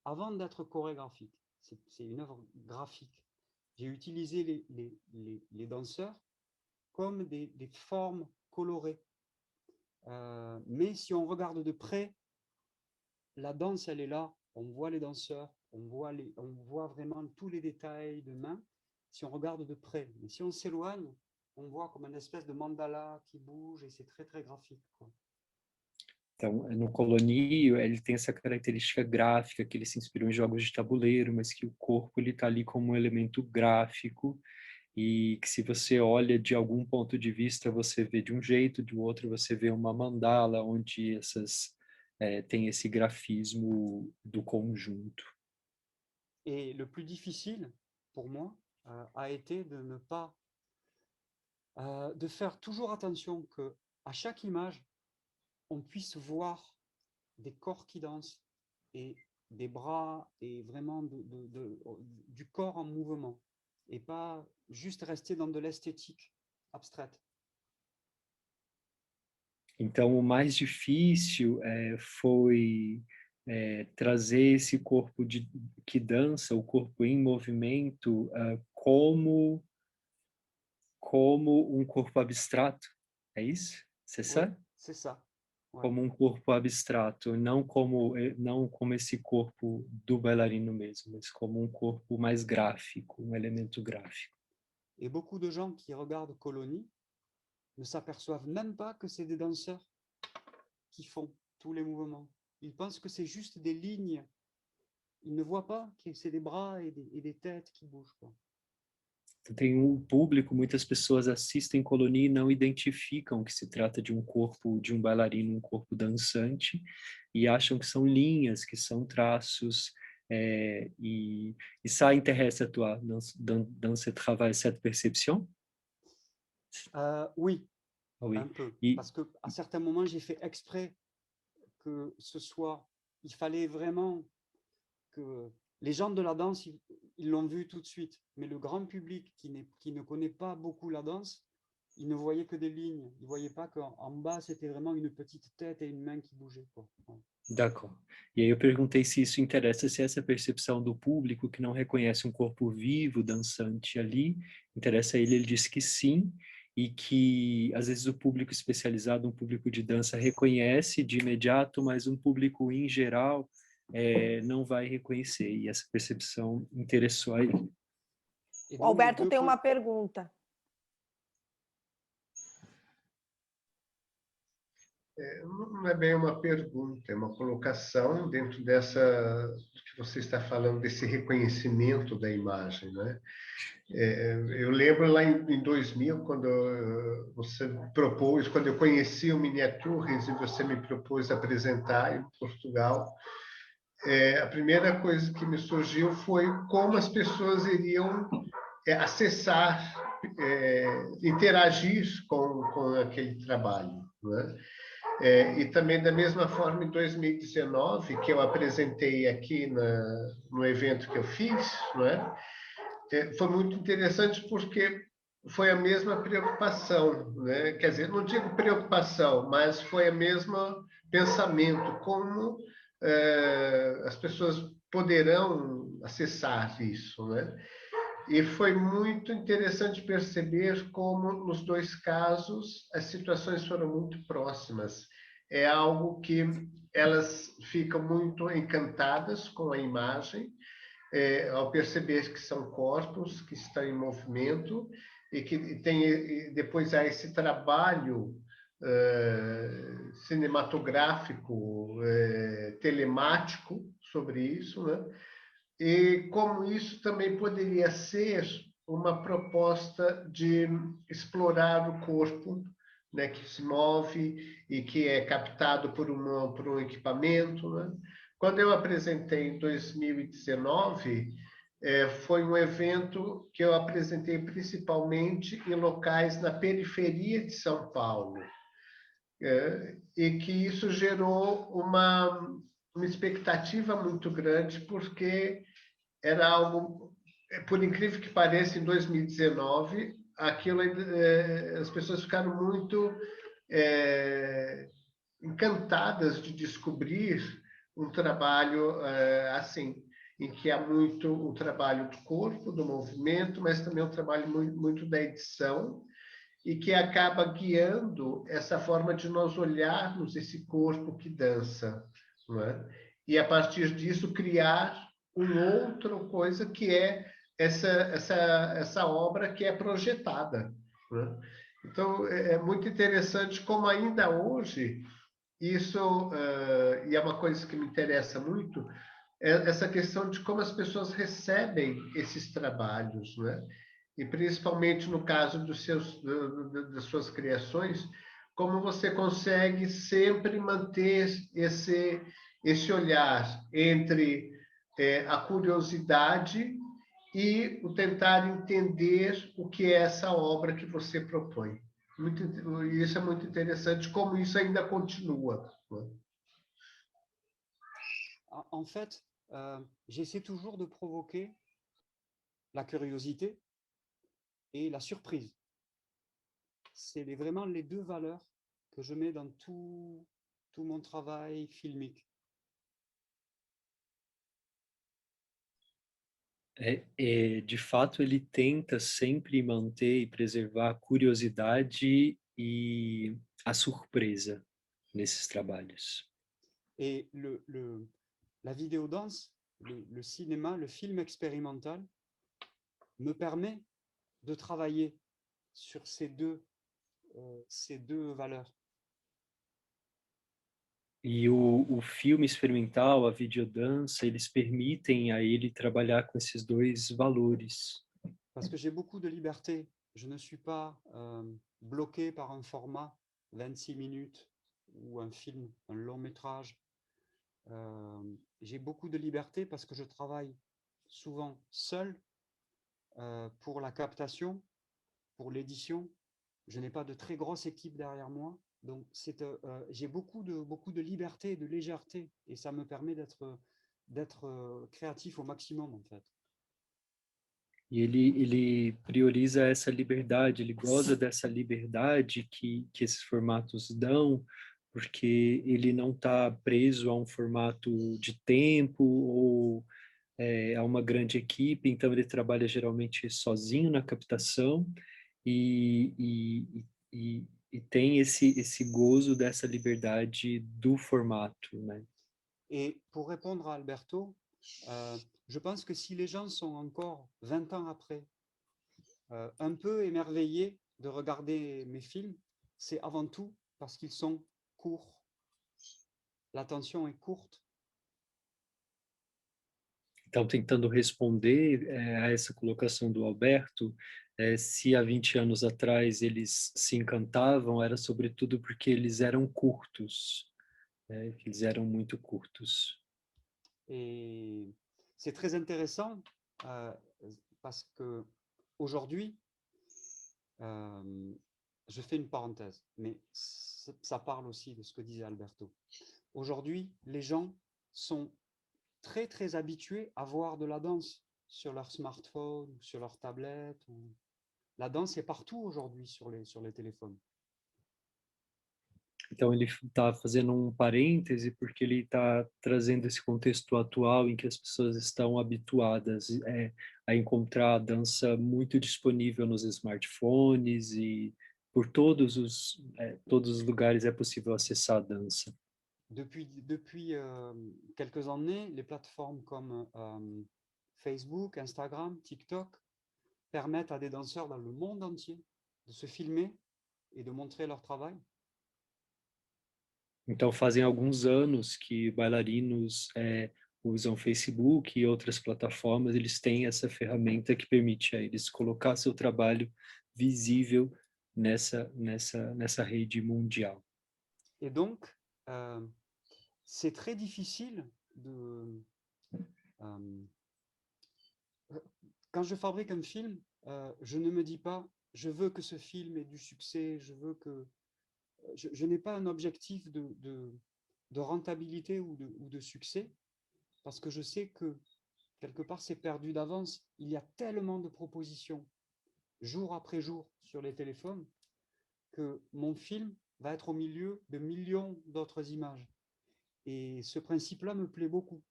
Avant d'être chorégraphique, c'est une œuvre graphique. J'ai utilisé les danseurs comme des formes colorées. Mais si on regarde de près, la danse, elle est là. On voit les danseurs, on voit vraiment tous les détails de main si on regarde de près. Mais si on s'éloigne, on voit comme une espèce de mandala qui bouge et c'est très, très graphique, quoi. Então, no Colonie, ele tem essa característica gráfica, que ele se inspirou em jogos de tabuleiro, mas que o corpo está ali como um elemento gráfico, e que se você olha de algum ponto de vista, você vê de um jeito, de outro você vê uma mandala, onde tem esse grafismo do conjunto. Et le plus difficile, pour moi, a été de ne pas... de faire toujours attention qu'à chaque image, on puisse voir des corps qui dansent et des bras et vraiment du corps en mouvement et pas juste rester dans de l'esthétique abstraite. Então, o mais difícil foi trazer esse corpo que dança, o corpo em movimento, como um corpo abstrato. É isso? C'est ça? Oui, c'est ça. Ouais. Como um corpo abstrato, não como esse corpo do bailarino mesmo, mas como um corpo mais gráfico, um elemento gráfico. Et beaucoup de gens qui regardent Colonie ne s'aperçoivent même pas que c'est des danseurs qui font tous les mouvements. Ils pensent que c'est juste des lignes. Ils ne voient pas que c'est des bras et des têtes qui bougent, quoi. Tem um público, muitas pessoas assistem Colonie e não identificam que se trata de um corpo, de um bailarino, um corpo dançante, e acham que são linhas, que são traços, e ça intéresse à toi dans ce travail, cette perception? Oui, Oui. un peu. Parce qu'à certains moments, j'ai fait exprès que ce soit... Il fallait vraiment que... Les gens de la danse, ils l'ont vu tout de suite. Mais le grand public qui ne connaît pas beaucoup la danse, il ne voyait que des lignes. Il ne voyait pas qu'en bas, c'était vraiment une petite tête et une main qui bougeaient, quoi. D'accord. E aí eu perguntei se isso interessa, se essa percepção do público que não reconhece um corpo vivo, dançante ali, interessa a ele. Ele disse que sim, e que às vezes o público especializado, um público de dança, reconhece de imediato, mas um público em geral não vai reconhecer, e essa percepção interessou a ele. O Alberto tem uma pergunta. Não é bem uma pergunta, é uma colocação dentro dessa que você está falando, desse reconhecimento da imagem, né? Eu lembro lá em 2000, quando você propôs, quando eu conheci o Miniatures e você me propôs apresentar em Portugal, a primeira coisa que me surgiu foi como as pessoas iriam acessar, interagir com aquele trabalho, né? E também, da mesma forma, em 2019, que eu apresentei aqui no evento que eu fiz, não é? Foi muito interessante porque foi a mesma preocupação, né? Quer dizer, não digo preocupação, mas foi o mesmo pensamento, como as pessoas poderão acessar isso, né? E foi muito interessante perceber como, nos dois casos, as situações foram muito próximas. é algo que elas ficam muito encantadas com a imagem, ao perceber que são corpos que estão em movimento e que tem depois há esse trabalho cinematográfico, telemático sobre isso, né? E como isso também poderia ser uma proposta de explorar o corpo, né, que se move e que é captado por um equipamento, né? Quando eu apresentei em 2019, foi um evento que eu apresentei principalmente em locais na periferia de São Paulo, e que isso gerou uma expectativa muito grande, porque era algo, por incrível que pareça, em 2019, aquilo, as pessoas ficaram muito encantadas de descobrir um trabalho assim, em que há muito o trabalho do corpo, do movimento, mas também o trabalho muito da edição, e que acaba guiando essa forma de nós olharmos esse corpo que dança, não é? E a partir disso criar outra coisa que é essa obra que é projetada, não é? Então é muito interessante como ainda hoje isso, e é uma coisa que me interessa muito, é essa questão de como as pessoas recebem esses trabalhos, né? E principalmente no caso das suas criações, como você consegue sempre manter esse olhar entre a curiosidade e o tentar entender o que é essa obra que você propõe. E isso é muito interessante, como isso ainda continua, né? En fait, j'essaie toujours de provoquer la curiosité et la surprise. C'est vraiment les deux valeurs que je mets dans tout mon travail filmique. De fato, ele tenta sempre manter e preservar a curiosidade e a surpresa nesses trabalhos. Et la vidéodanse, le cinéma, le film expérimental me permet de travailler sur ces deux valeurs. E o filme experimental, a videodança, eles permitem a ele trabalhar com esses dois valores. Parce que j'ai beaucoup de liberté. Je ne suis pas bloqué par un format 26 minutes ou un film, un long métrage. J'ai beaucoup de liberté parce que je travaille souvent seul pour la captation, pour l'édition. Je n'ai pas de très grosse équipe derrière moi. Donc, j'ai beaucoup de liberté et de légèreté. Et ça me permet d'être créatif au maximum, en fait. E ele prioriza essa liberdade, ele goza dessa liberdade que esses formatos dão, porque ele não está preso a um formato de tempo ou a uma grande equipe, então ele trabalha geralmente sozinho na captação e tem esse gozo dessa liberdade do formato, né? Et pour répondre à Alberto, je pense que si les gens sont encore 20 ans après un peu émerveillés de regarder mes films, c'est avant tout parce qu'ils sont courts. L'attention est courte. Então, tentando responder a essa colocação do Alberto, se há 20 anos atrás eles se encantavam, era sobretudo porque eles eram curtos, eles eram muito curtos. Et c'est très intéressant parce que aujourd'hui, je fais une parenthèse, mais ça parle aussi de ce que disait Alberto. Aujourd'hui, les gens sont très, très habitués à voir de la danse sur leur smartphone, sur leur tablette. La danse est partout aujourd'hui sur les téléphones. Então, ele está fazendo um parêntese porque ele está trazendo esse contexto atual em que as pessoas estão habituadas a encontrar a dança muito disponível nos smartphones e por todos os lugares é possível acessar a dança. Depuis quelques années, les plateformes comme Facebook, Instagram, TikTok permettent à des danseurs dans le monde entier de se filmer et de montrer leur travail. Então, fazem alguns anos que bailarinos usam Facebook e outras plataformas, eles têm essa ferramenta que permite a eles colocar seu trabalho visível nessa rede mundial. Et donc, c'est très difficile de... quand je fabrique un film, je ne me dis pas, je veux que ce film ait du succès, je n'ai pas un objectif de rentabilité ou de succès, parce que je sais que quelque part c'est perdu d'avance. Il y a tellement de propositions jour après jour sur les téléphones que mon film va être au milieu de millions d'autres images. Et ce principe-là me plaît beaucoup.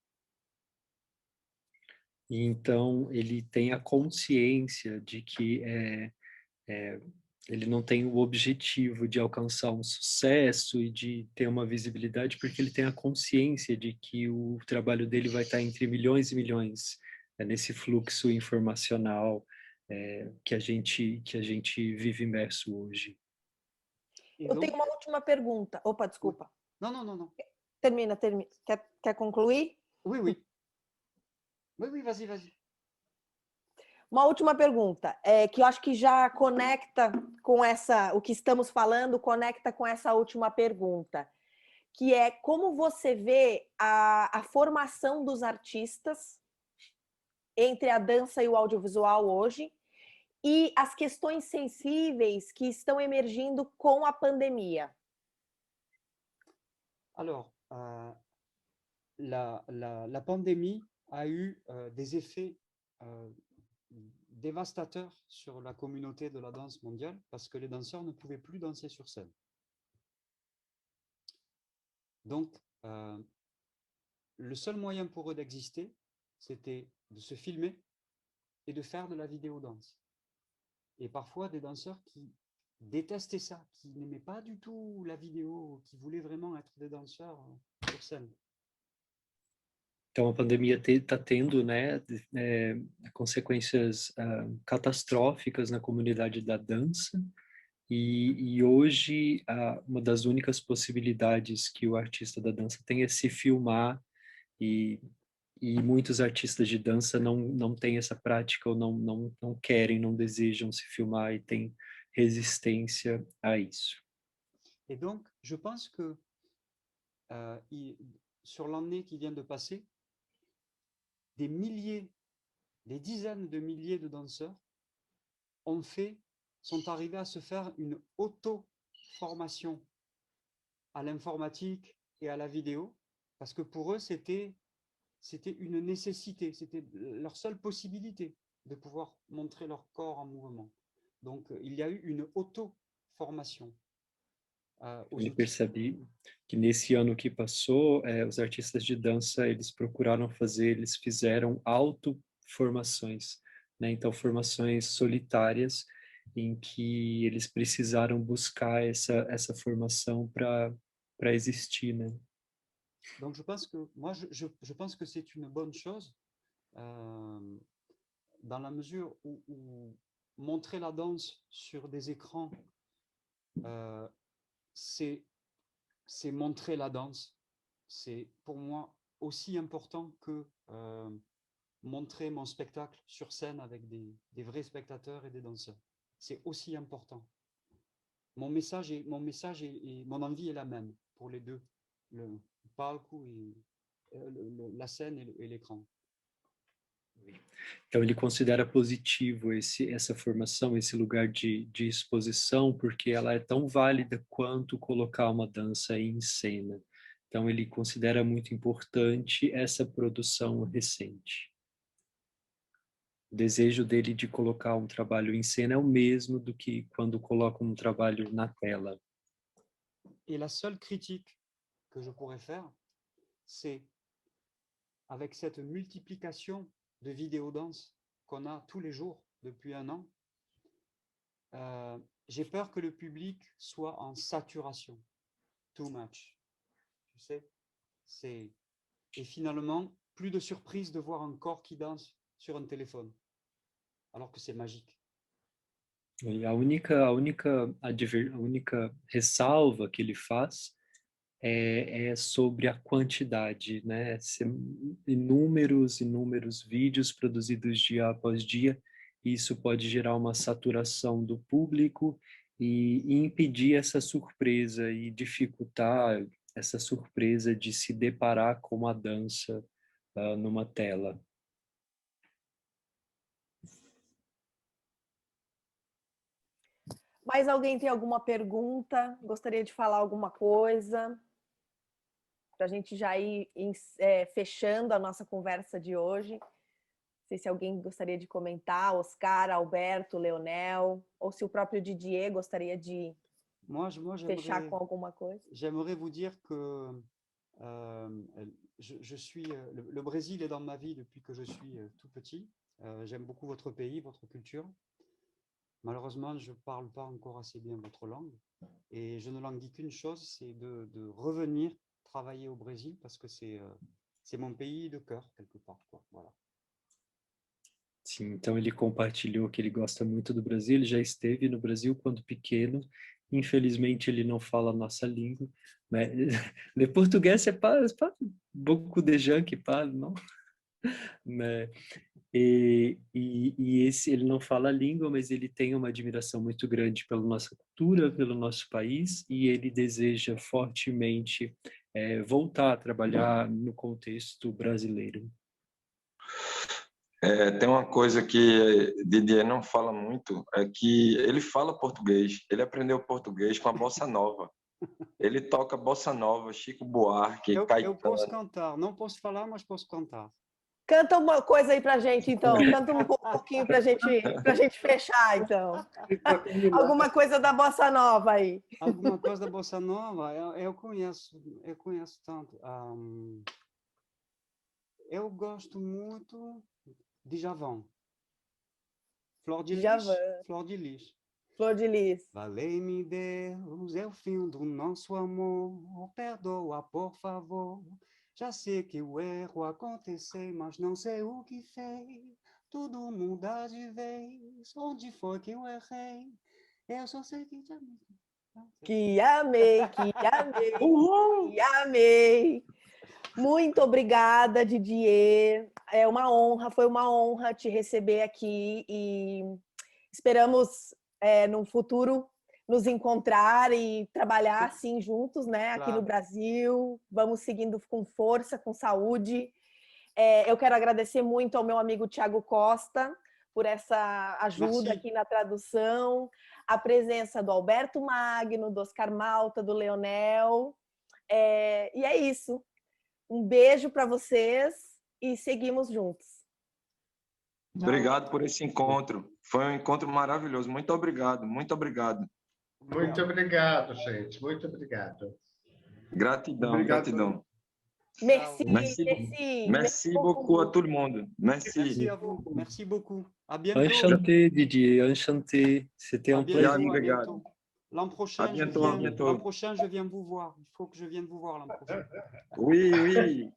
E então, ele tem a consciência de que ele não tem o objetivo de alcançar um sucesso e de ter uma visibilidade, porque ele tem a consciência de que o trabalho dele vai estar entre milhões e milhões, nesse fluxo informacional que a gente vive imerso hoje. Eu tenho uma última pergunta. Opa, desculpa. Não. Termina. Quer concluir? Oui, vas-y. Uma última pergunta, que eu acho que já conecta com o que estamos falando, conecta com essa última pergunta, que é como você vê a formação dos artistas entre a dança e o audiovisual hoje e as questões sensíveis que estão emergindo com a pandemia. Alors, la pandémie a eu des effets dévastateurs sur la communauté de la danse mondiale parce que les danseurs ne pouvaient plus danser sur scène. Donc, le seul moyen pour eux d'exister, c'était de se filmer et de faire de la vidéo-danse. Et parfois, des danseurs qui détestaient ça, qui n'aimaient pas du tout la vidéo, qui voulaient vraiment être des danseurs sur scène. Então, a pandemia está tendo, consequências catastróficas na comunidade da dança, e hoje uma das únicas possibilidades que o artista da dança tem é se filmar, e muitos artistas de dança não têm essa prática, ou não querem, não desejam se filmar e têm resistência a isso. Et donc, je pense que sur l'année qui vient de passer, des dizaines de milliers de danseurs sont arrivés à se faire une auto-formation à l'informatique et à la vidéo, parce que pour eux, c'était une nécessité, c'était leur seule possibilité de pouvoir montrer leur corps en mouvement. Donc, il y a eu une auto-formation. Eu percebi que nesse ano que passou, os artistas de dança, eles fizeram autoformações, né? Então, formações solitárias em que eles precisaram buscar essa formação para existir, né? Donc, je pense que c'est une bonne chose dans la mesure où montrer la danse sur des écrans, c'est montrer la danse. C'est pour moi aussi important que montrer mon spectacle sur scène avec des vrais spectateurs et des danseurs. C'est aussi important. Mon message et mon envie est la même pour les deux, le palco et la scène et l'écran. Então, ele considera positivo essa formação, esse lugar de exposição, porque ela é tão válida quanto colocar uma dança em cena. Então, ele considera muito importante essa produção recente. O desejo dele de colocar um trabalho em cena é o mesmo do que quando coloca um trabalho na tela. Et la seule critique que je pourrais faire, c'est avec cette multiplication de vidéos danse qu'on a tous les jours depuis un an, j'ai peur que le public soit en saturation, too much. Tu sais, et finalement, plus de surprise de voir un corps qui danse sur un téléphone, alors que c'est magique. E a única ressalva que ele faz é sobre a quantidade, né? Inúmeros vídeos produzidos dia após dia, e isso pode gerar uma saturação do público e impedir essa surpresa e dificultar essa surpresa de se deparar com a dança numa tela. Mais alguém tem alguma pergunta? Gostaria de falar alguma coisa? Para a gente já ir fechando a nossa conversa de hoje. Não sei se alguém gostaria de comentar, Oscar, Alberto, Leonel, ou se o próprio Didier gostaria de fechar com alguma coisa. J'aimerais vous dire que je suis, le Brésil est dans ma vie depuis que je suis tout petit. J'aime beaucoup votre pays, votre culture. Malheureusement, je ne parle pas encore assez bien votre langue. Et je ne languis qu'une chose, c'est de revenir travailler au Brésil parce que c'est mon pays de cœur, quelque part, quoi. Voilà. Sim, então ele compartilhou que ele gosta muito do Brasil, ele já esteve no Brasil quando pequeno, infelizmente ele não fala a nossa língua, mas le português c'est pas beaucoup de gens qui parlent, não? Né? E ele não fala a língua, mas ele tem uma admiração muito grande pela nossa cultura, pelo nosso país, e ele deseja fortemente voltar a trabalhar no contexto brasileiro. Tem uma coisa que Didier não fala muito, é que ele fala português, ele aprendeu português com a bossa nova. Ele toca bossa nova, Chico Buarque, Caetano. Eu posso cantar, não posso falar, mas posso cantar. Canta uma coisa aí pra gente, então. Canta um pouquinho pra gente fechar, então. Alguma coisa da Bossa Nova aí. Alguma coisa da Bossa Nova? Eu conheço tanto. Eu gosto muito de Djavan. Flor de Lis. Flor de Lis. Valei-me Deus, é o fim do nosso amor. Perdoa, por favor. Já sei que o erro aconteceu, mas não sei o que fez. Tudo muda de vez. Onde foi que eu errei? Eu só sei que te amei. Que amei, que amei. Muito obrigada, Didier. Foi uma honra te receber aqui e esperamos num futuro nos encontrar e trabalhar assim juntos, né, aqui no Brasil. Vamos seguindo com força, com saúde. Eu quero agradecer muito ao meu amigo Thiago Costa por essa ajuda aqui na tradução, a presença do Alberto Magno, do Oscar Malta, do Leonel. E é isso. Um beijo para vocês e seguimos juntos. Obrigado por esse encontro. Foi um encontro maravilhoso. Muito obrigado, muito obrigado. Muito obrigado, gente. Muito obrigado. Gratidão, Obrigado. gratidão. Merci beaucoup à tout le monde. Merci à vous. Merci beaucoup. À bientôt. Enchanté, Didier. Enchanté. C'était un plaisir. Obrigado. L'an prochain, je viens vous voir. Il faut que je vienne vous voir l'an prochain. Oui.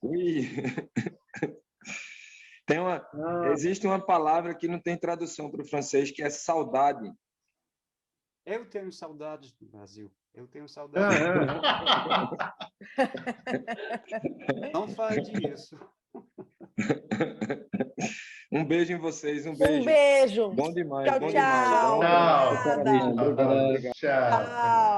Existe uma palavra que não tem tradução para o francês, que é saudade. Eu tenho saudades do Brasil. Eu tenho saudades. Não fale disso. Um beijo em vocês, um beijo. Um beijo. Bom demais, Tchau, bom tchau. demais. Tchau. Obrigado. Tchau.